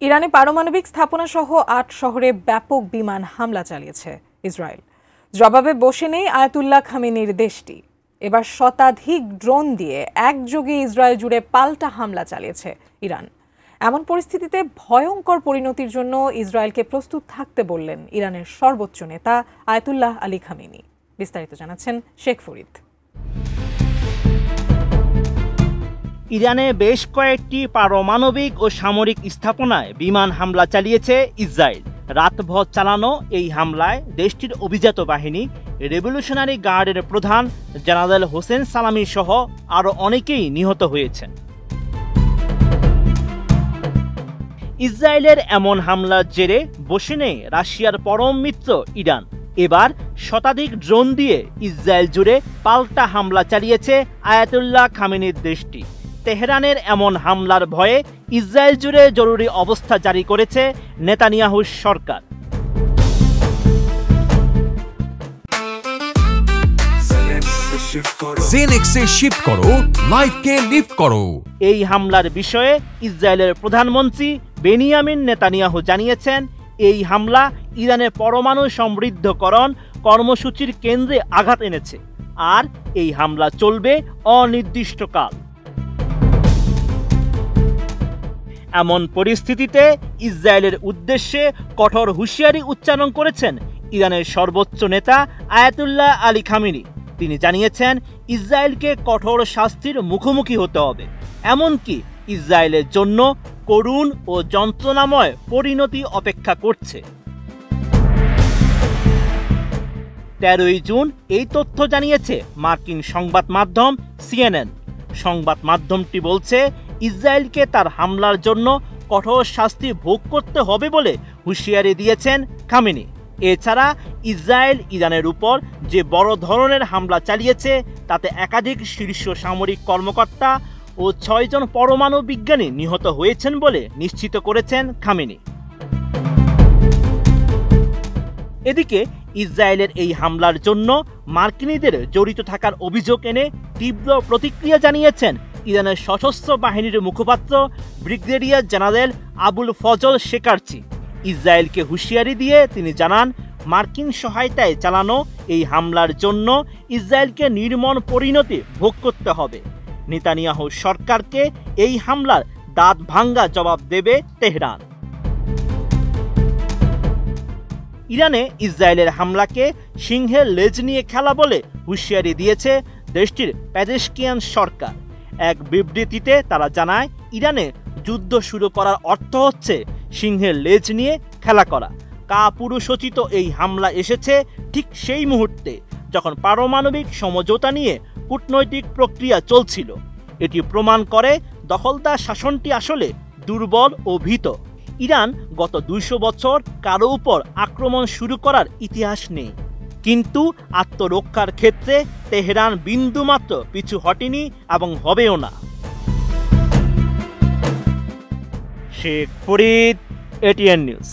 ইরানে পারমাণবিক স্থাপনা সহ ৮ শহরে ব্যাপক বিমান হামলা চালিয়েছে ইসরায়েল। জবাবে বসে নেই আয়াতুল্লাহ খামেনির দেশটি। এবার শতাধিক ড্রোন দিয়ে একযোগে ইসরায়েল জুড়ে পাল্টা হামলা চালিয়েছে ইরান। এমন পরিস্থিতিতে ভয়ঙ্কর পরিণতির জন্য ইসরায়েলকে প্রস্তুত থাকতে বললেন ইরানের সর্বোচ্চ নেতা আয়াতুল্লাহ আলী খামেনি। বিস্তারিত জানাচ্ছেন শেখ ফরিদ। ইরানে বেশ কয়েকটি পারমাণবিক ও সামরিক স্থাপনায় বিমান হামলা চালিয়েছে ইসরায়েল। রাতভর চালানো এই হামলায় দেশটির অভিজাত বাহিনী রেভলিউশনারি গার্ডের প্রধান জেনারেল হোসেন সালামি সহ আরও অনেকেই নিহত হয়েছেন। ইসরায়েলের এমন হামলার জেরে বসে নেই রাশিয়ার পরম মিত্র ইরান। এবার শতাধিক ড্রোন দিয়ে ইসরায়েল জুড়ে পাল্টা হামলা চালিয়েছে আয়াতুল্লাহ খামেনির দেশটি। তেহরানের এমন হামলার ভয়ে ইসরায়েল জুড়ে জরুরি অবস্থা জারি করেছে নেতানিয়াহুর সরকার। জেনেক্সে শিফট করো, লাইফকে লিফট করো। এই হামলার বিষয়ে ইসরায়েলের প্রধানমন্ত্রী বেনিয়ামিন নেতানিয়াহু জানিয়েছেন, এই হামলা ইরানের পরমাণু সমৃদ্ধকরণ কর্মসূচির কেন্দ্রে আঘাত এনেছে, আর এই হামলা চলবে অনির্দিষ্টকাল। এমন পরিস্থিতিতে ইসরায়েলের উদ্দেশ্যে কঠোর হুঁশিয়ারি উচ্চারণ করেছেন ইরানের সর্বোচ্চ নেতা আয়াতুল্লাহ আলী খামেনি। তিনি জানিয়েছেন, ইসরায়েলকে কঠোর শাস্তির মুখোমুখি হতে হবে, এমনকি ইসরায়েলের জন্য করুণ ও যন্ত্রণাময় পরিণতি অপেক্ষা করছে। 13ই জুন এই তথ্য জানিয়েছে মার্কিন সংবাদ মাধ্যম CNN। সংবাদ মাধ্যমটি বলছে, ইসরায়েলকে তার হামলার জন্য কঠোর শাস্তি ভোগ করতে হবে বলে হুঁশিয়ারি দিয়েছেন খামেনি। এছাড়া ইসরায়েল ইরানের উপর যে বড় ধরনের হামলা চালিয়েছে তাতে একাধিক শীর্ষ সামরিক কর্মকর্তা ও 6 জন পরমাণু বিজ্ঞানী নিহত হয়েছেন বলে নিশ্চিত করেছেন খামেনি। এদিকে ইসরায়েলের এই হামলার জন্য মার্কিনীদের জড়িত থাকার অভিযোগ এনে তীব্র প্রতিক্রিয়া জানিয়েছেন ইরানের সশস্ত্র বাহিনীর মুখপাত্র ব্রিগেডিয়ার জেনারেল আবুল ফজল শেকারচি। ইসরায়েলকে হুঁশিয়ারি দিয়ে তিনি জানান, মার্কিন সহায়তায় চালানো এই হামলার জন্য ইসরায়েলকে নির্মম পরিণতি ভোগ করতে হবে। নেতানিয়াহু সরকারকে এই হামলার দাঁত ভাঙ্গা জবাব দেবে তেহরান। ইরানে ইসরায়েলের হামলাকে সিংহের লেজ নিয়ে খেলা বলে হুঁশিয়ারি দিয়েছে দেশটির পেজেশকিয়ান সরকার। এক বিবৃতিতে তারা জানায়, ইরানে যুদ্ধ শুরু করার অর্থ হচ্ছে সিংহের লেজ নিয়ে খেলা করা। কাপুরুষোচিত এই হামলা এসেছে ঠিক সেই মুহূর্তে যখন পারমাণবিক সমঝোতা নিয়ে কূটনৈতিক প্রক্রিয়া চলছিল। এটি প্রমাণ করে দখলদার শাসনটি আসলে দুর্বল ও ভীত। ইরান গত 200 বছর কারো উপর আক্রমণ শুরু করার ইতিহাস নেই, কিন্তু আত্মরক্ষার ক্ষেত্রে তেহরান বিন্দুমাত্র পিছু হটেনি এবং হবেও না। Sheikh Farid, ATN news.